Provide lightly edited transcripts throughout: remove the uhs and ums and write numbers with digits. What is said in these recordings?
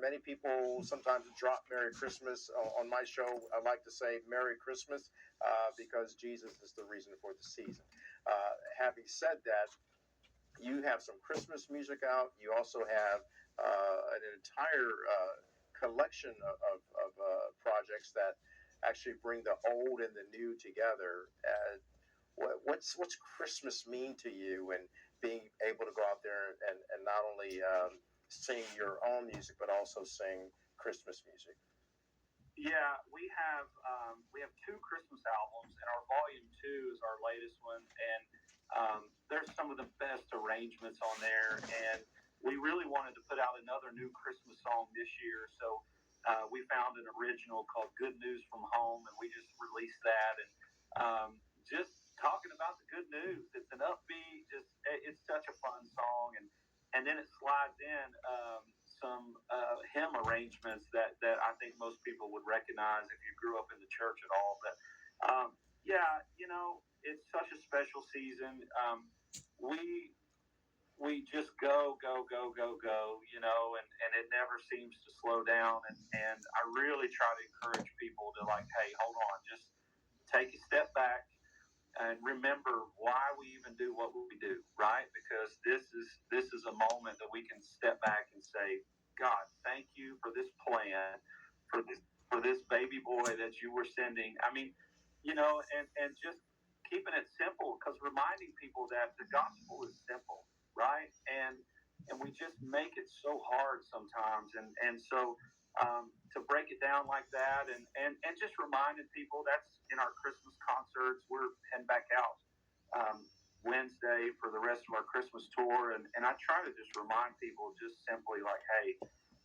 many people sometimes drop Merry Christmas on my show. I like to say Merry Christmas because Jesus is the reason for the season. Having said that, you have some Christmas music out. You also have an entire collection of projects that actually bring the old and the new together. What's Christmas mean to you, and being able to go out there and not only sing your own music but also sing Christmas music? Yeah, we have two Christmas albums, and our volume 2 is our latest one, and there's some of the best arrangements on there, and we really wanted to put out another new Christmas song this year, so we found an original called Good News from Home, and we just released that, and just talking about the good news. It's an upbeat, it's such a fun song, and then it slides in some hymn arrangements that I think most people would recognize if you grew up in the church at all. But yeah, it's such a special season. We just go, and it never seems to slow down. And I really try to encourage people to, like, hey, hold on, just take a step back and remember why we even do what we do, right? Because this is a moment that we can step back and say, God, thank you for this plan, for this baby boy that you were sending. I mean, and just keeping it simple, because reminding people that the gospel is simple, right? And we just make it so hard sometimes, and so to break it down like that, and just reminding people that's in our Christmas concerts. We're heading back out Wednesday for the rest of our Christmas tour, and I try to just remind people just simply like, hey,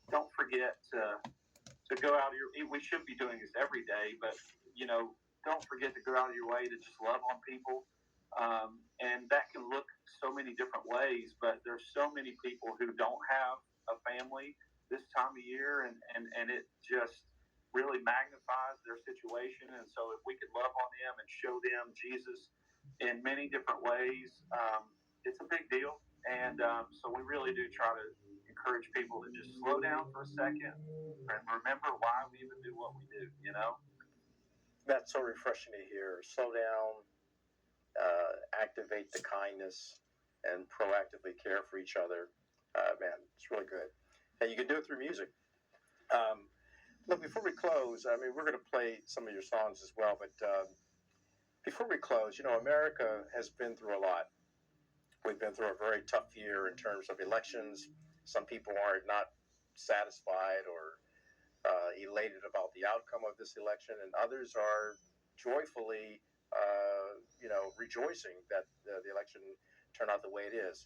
don't forget to go out of your. We should be doing this every day, but don't forget to go out of your way to just love on people, and that can look so many different ways. But there's so many people who don't have a family this time of year, and it just really magnifies their situation. And so if we could love on them and show them Jesus in many different ways, it's a big deal. And so we really do try to encourage people to just slow down for a second and remember why we even do what we do. That's so refreshing to hear. Slow down, activate the kindness, and proactively care for each other. Man, it's really good. And you can do it through music. Look, before we close, I mean, we're going to play some of your songs as well, but before we close, America has been through a lot. We've been through a very tough year in terms of elections. Some people are not satisfied or elated about the outcome of this election, and others are joyfully, rejoicing that the election turned out the way it is.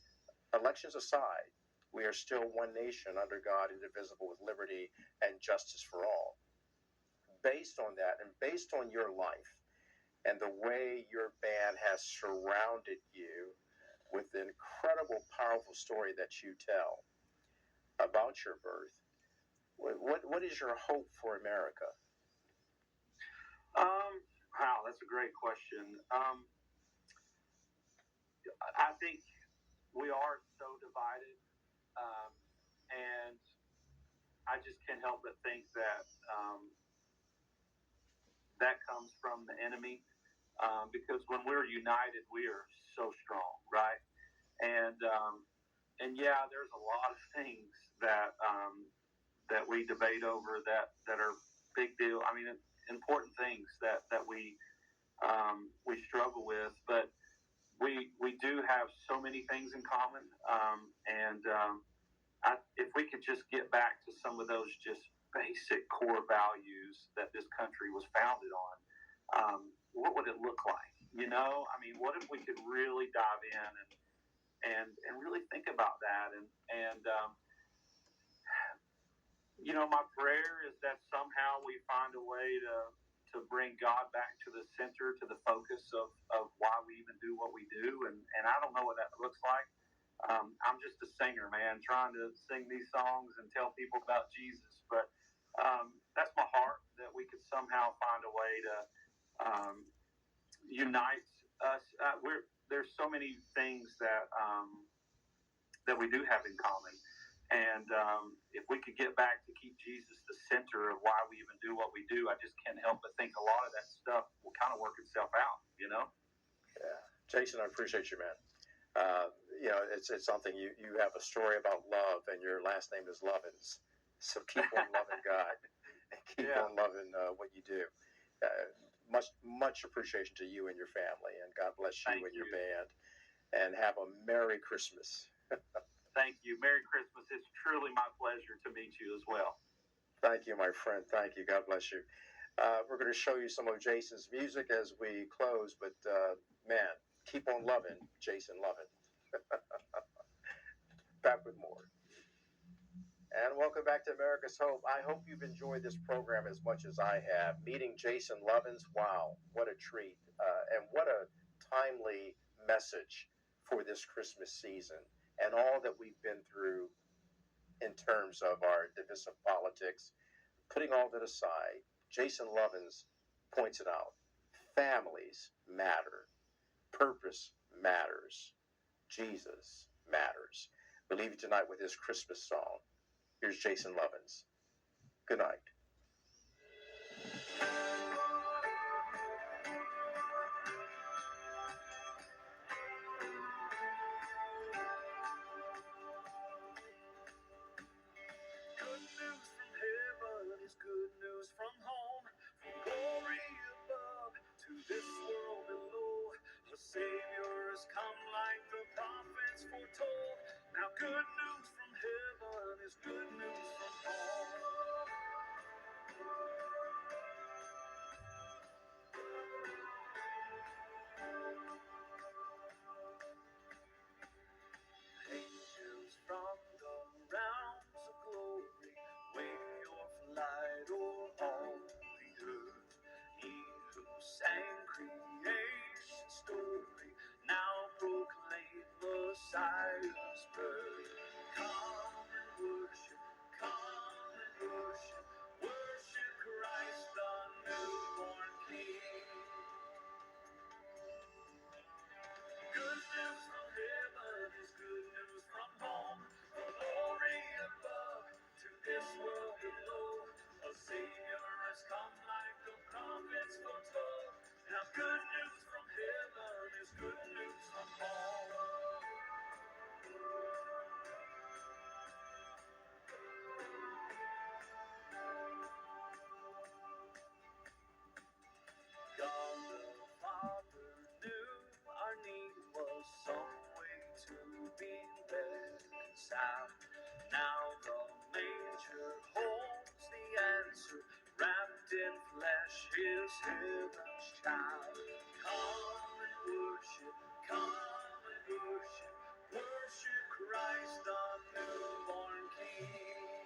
Elections aside, we are still one nation under God, indivisible, with liberty and justice for all. Based on that, and based on your life and the way your band has surrounded you with the incredible, powerful story that you tell about your birth, what is your hope for America? Wow, that's a great question. I think we are so divided, and I just can't help but think that that comes from the enemy, because when we're united, we are so strong, right? And yeah, there's a lot of things that we debate over that are big deal. I mean, important things that we struggle with, but we do have so many things in common, and if we could just get back to some of those just basic core values that this country was founded on, what would it look like? I mean, what if we could really dive in and really think about that? And my prayer is that somehow we find a way to bring God back to the center, to the focus of why we even do what we do. And I don't know what that looks like. I'm just a singer, man, trying to sing these songs and tell people about Jesus. But that's my heart, that we could somehow find a way to unite us. There's so many things that we do have in common. And if we could get back to keep Jesus the center of why we even do what we do, I just can't help but think a lot of that stuff will kind of work itself out, you know? Yeah. Jason, I appreciate you, man. It's something you have a story about love, and your last name is Lovins. So keep on loving God and keep on loving what you do. Much appreciation to you and your family, and God bless you and your band. And have a Merry Christmas. Thank you. Merry Christmas. It's truly my pleasure to meet you as well. Thank you, my friend. Thank you. God bless you. We're going to show you some of Jason's music as we close, but man, keep on loving Jason Lovin. Back with more. And welcome back to America's Hope. I hope you've enjoyed this program as much as I have. Meeting Jason Lovins, wow, what a treat. And what a timely message for this Christmas season and all that we've been through in terms of our divisive politics. Putting all that aside, Jason Lovins points it out. Families matter. Purpose matters. Jesus matters. We'll leave you tonight with his Christmas song. Here's Jason Lovins. Good night. Good news from heaven is good news from home. From glory above to this world below. A Savior has come like the prophets foretold. Now good news from heaven is good news from home. Angels from the realms of glory, wave your light o'er all the earth. He who sang creation's story, now proclaim Messiah's birth. Come and worship, worship Christ the newborn King. Good news from heaven is good news from home. From glory above to this world below. A Savior has come like the prophets foretold. Now good news from heaven is good news from home. God the Father knew our need was some way to be reconciled. Now the manger holds the answer, wrapped in flesh, his heaven's child. Come and worship, worship Christ the newborn King.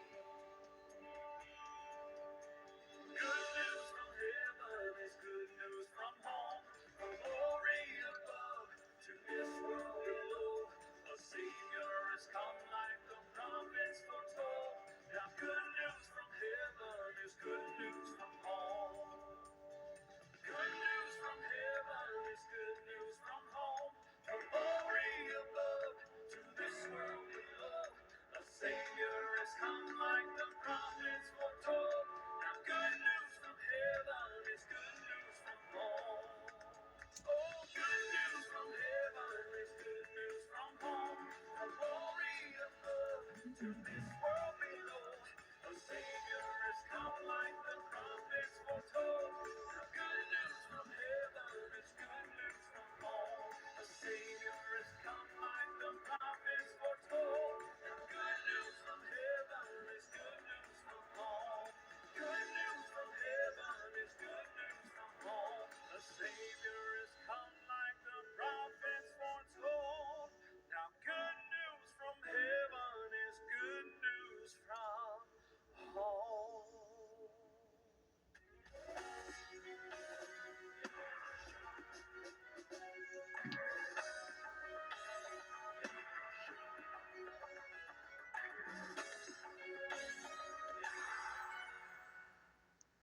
Good news from heaven is good news from home. From glory above to this world below. A Savior has come like the prophets foretold. Now good news from heaven is good news from home. Good news from heaven is good news from home. From glory above to this world below. A Savior has come like the prophets foretold. Now good news from heaven is good news from home. Oh, good news from heaven is good news from home. From glory above to this world.